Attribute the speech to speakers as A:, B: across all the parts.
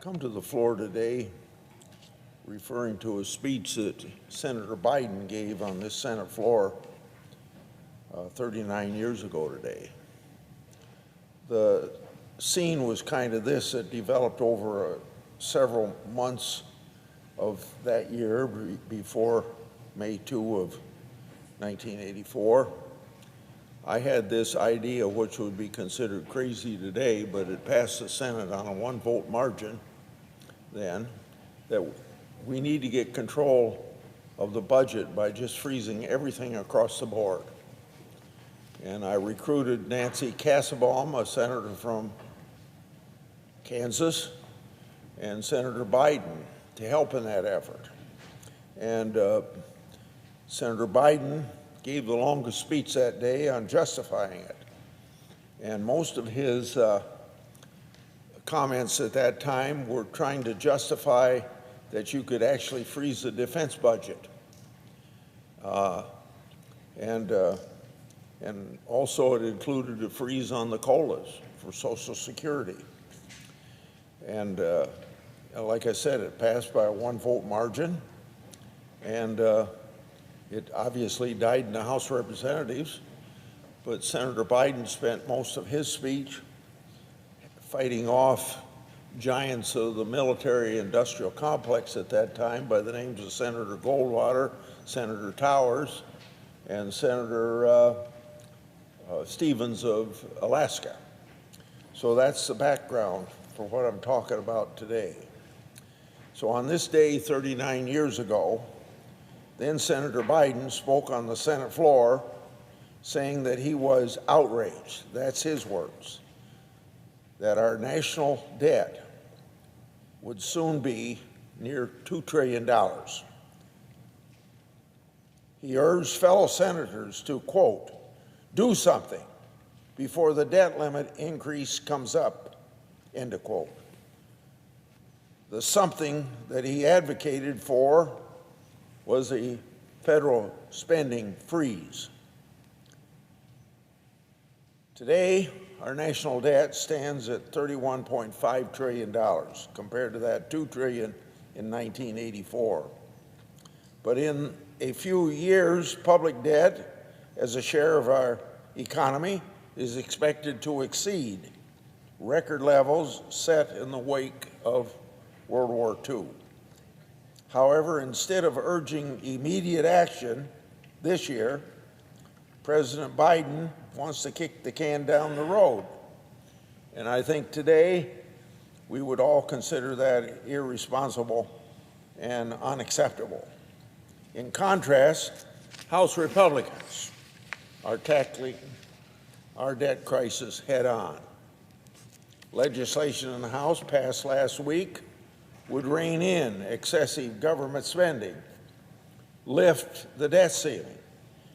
A: come to the floor today referring to a speech that Senator Biden gave on this Senate floor 39 years ago today. The scene was kind of this. It developed over several months of that year before May 2 of 1984. I had this idea, which would be considered crazy today, but it passed the Senate on a one-vote margin then, that we need to get control of the budget by just freezing everything across the board. And I recruited Nancy Kassebaum, a senator from Kansas, and Senator Biden to help in that effort. And Senator Biden gave the longest speech that day on justifying it. And most of his comments at that time were trying to justify that you could actually freeze the defense budget. And also it included a freeze on the COLAs for Social Security. And like I said, it passed by a one-vote margin, and it obviously died in the House of Representatives, but Senator Biden spent most of his speech fighting off giants of the military-industrial complex at that time by the names of Senator Goldwater, Senator Towers, and Senator Stevens of Alaska. So that's the background for what I'm talking about today. So on this day 39 years ago, then Senator Biden spoke on the Senate floor saying that he was outraged, that's his words, that our national debt would soon be near $2 trillion. He urged fellow senators to, quote, do something before the debt limit increase comes up, end of quote. The something that he advocated for was a federal spending freeze. Today, our national debt stands at $31.5 trillion compared to that $2 trillion in 1984. But in a few years, public debt as a share of our economy is expected to exceed record levels set in the wake of World War II. However, instead of urging immediate action this year, President Biden wants to kick the can down the road. And I think today we would all consider that irresponsible and unacceptable. In contrast, House Republicans are tackling our debt crisis head on. Legislation in the House passed last week would rein in excessive government spending, lift the debt ceiling,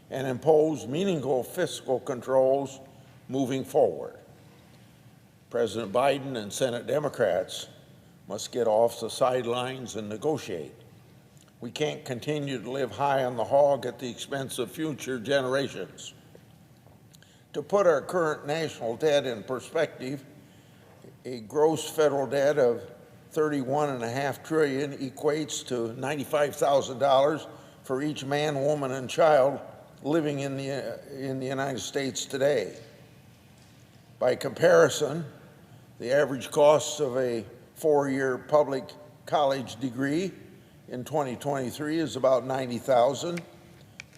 A: and impose meaningful fiscal controls moving forward. President Biden and Senate Democrats must get off the sidelines and negotiate. We can't continue to live high on the hog at the expense of future generations. To put our current national debt in perspective, a gross federal debt of $31.5 trillion equates to $95,000 for each man, woman, and child living in the United States today. By comparison, the average cost of a four-year public college degree in 2023 is about $90,000.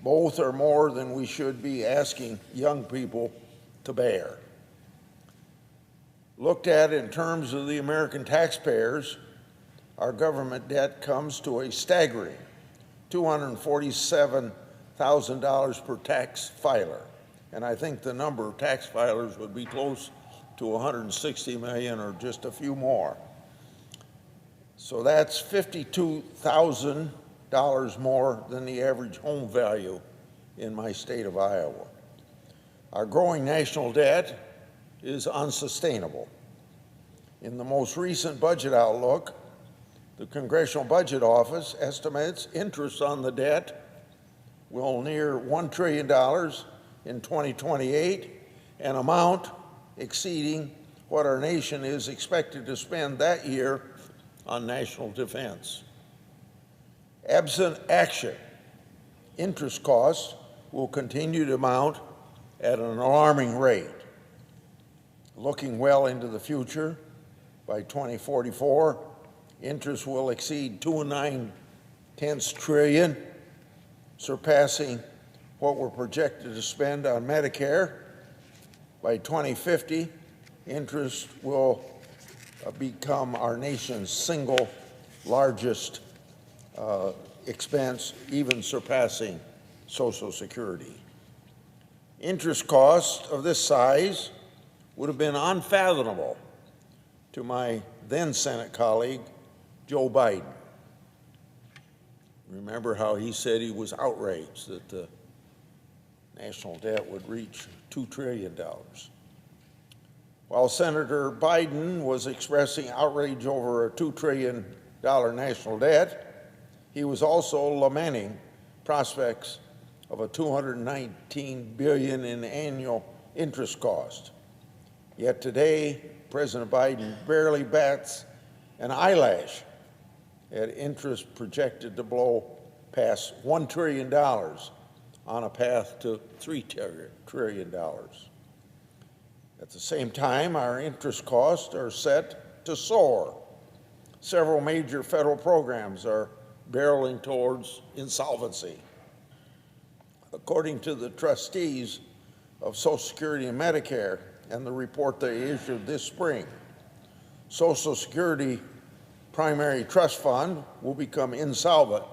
A: Both are more than we should be asking young people to bear. Looked at in terms of the American taxpayers, our government debt comes to a staggering $247,000 per tax filer. And I think the number of tax filers would be close to 160 million or just a few more. So that's $52,000 more than the average home value in my state of Iowa. Our growing national debt is unsustainable. In the most recent budget outlook, the Congressional Budget Office estimates interest on the debt will near $1 trillion in 2028, an amount exceeding what our nation is expected to spend that year on national defense. Absent action, interest costs will continue to mount at an alarming rate. Looking well into the future, by 2044, interest will exceed $2.9 trillion, surpassing what we're projected to spend on Medicare. By 2050, interest will become our nation's single largest expense, even surpassing Social Security. Interest costs of this size would have been unfathomable to my then Senate colleague, Joe Biden. Remember how he said he was outraged that the national debt would reach $2 trillion. While Senator Biden was expressing outrage over a $2 trillion national debt, he was also lamenting prospects of a $219 billion in annual interest cost. Yet today, President Biden barely bats an eyelash at interest projected to blow past $1 trillion on a path to $3 trillion. At the same time, our interest costs are set to soar. Several major federal programs are barreling towards insolvency. According to the trustees of Social Security and Medicare and the report they issued this spring, Social Security Primary Trust Fund will become insolvent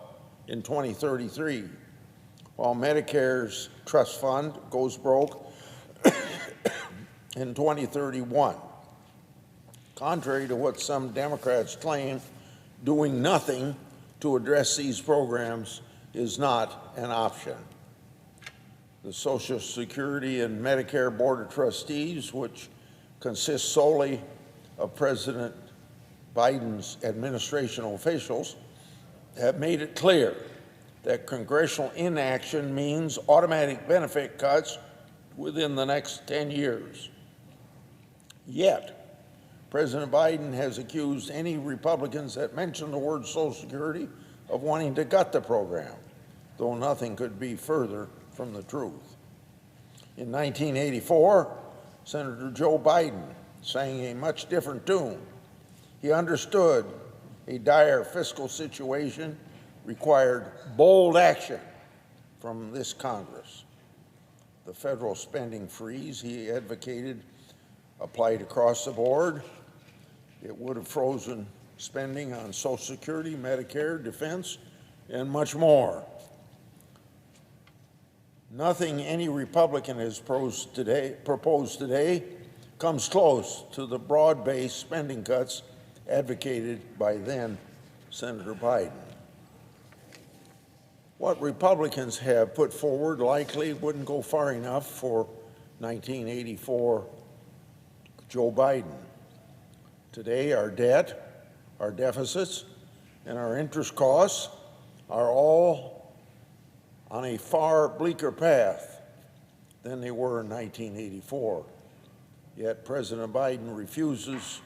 A: in 2033, while Medicare's trust fund goes broke in 2031. Contrary to what some Democrats claim, doing nothing to address these programs is not an option. The Social Security and Medicare Board of Trustees, which consists solely of President Biden's administration officials, have made it clear that congressional inaction means automatic benefit cuts within the next 10 years. Yet, President Biden has accused any Republicans that mention the word Social Security of wanting to gut the program, though nothing could be further from the truth. In 1984, Senator Joe Biden sang a much different tune. He understood a dire fiscal situation required bold action from this Congress. The federal spending freeze he advocated applied across the board. It would have frozen spending on Social Security, Medicare, defense, and much more. Nothing any Republican has proposed today comes close to the broad-based spending cuts advocated by then Senator Biden. What Republicans have put forward likely wouldn't go far enough for 1984 Joe Biden. Today, our debt, our deficits, and our interest costs are all on a far bleaker path than they were in 1984. Yet President Biden refuses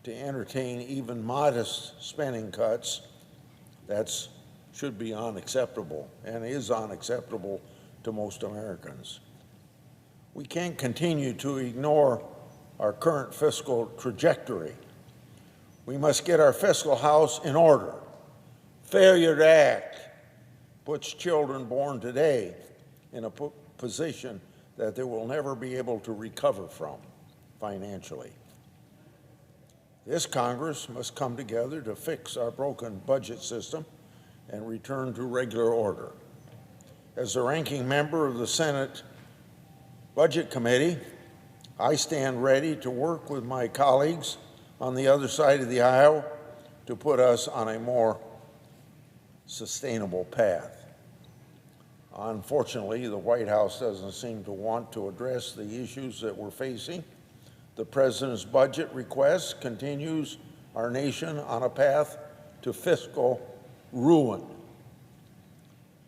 A: to entertain even modest spending cuts. That should be unacceptable and is unacceptable to most Americans. We can't continue to ignore our current fiscal trajectory. We must get our fiscal house in order. Failure to act puts children born today in a position that they will never be able to recover from financially. This Congress must come together to fix our broken budget system and return to regular order. As the ranking member of the Senate Budget Committee, I stand ready to work with my colleagues on the other side of the aisle to put us on a more sustainable path. Unfortunately, the White House doesn't seem to want to address the issues that we're facing. The president's budget request continues our nation on a path to fiscal ruin.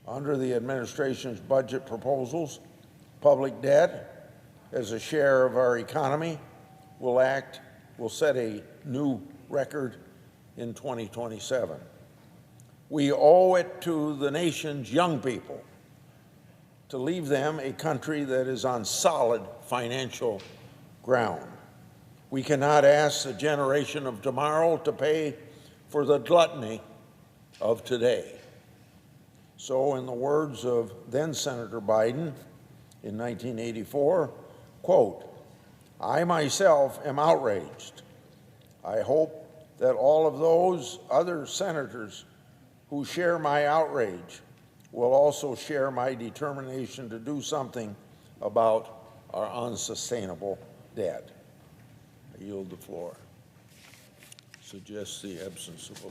A: Under the administration's budget proposals, public debt as a share of our economy will set a new record in 2027. We owe it to the nation's young people to leave them a country that is on solid financial ground. We cannot ask the generation of tomorrow to pay for the gluttony of today. So, in the words of then Senator Biden in 1984, quote, "I myself am outraged. I hope that all of those other senators who share my outrage will also share my determination to do something about our unsustainable debt." I yield the floor. Suggests the absence of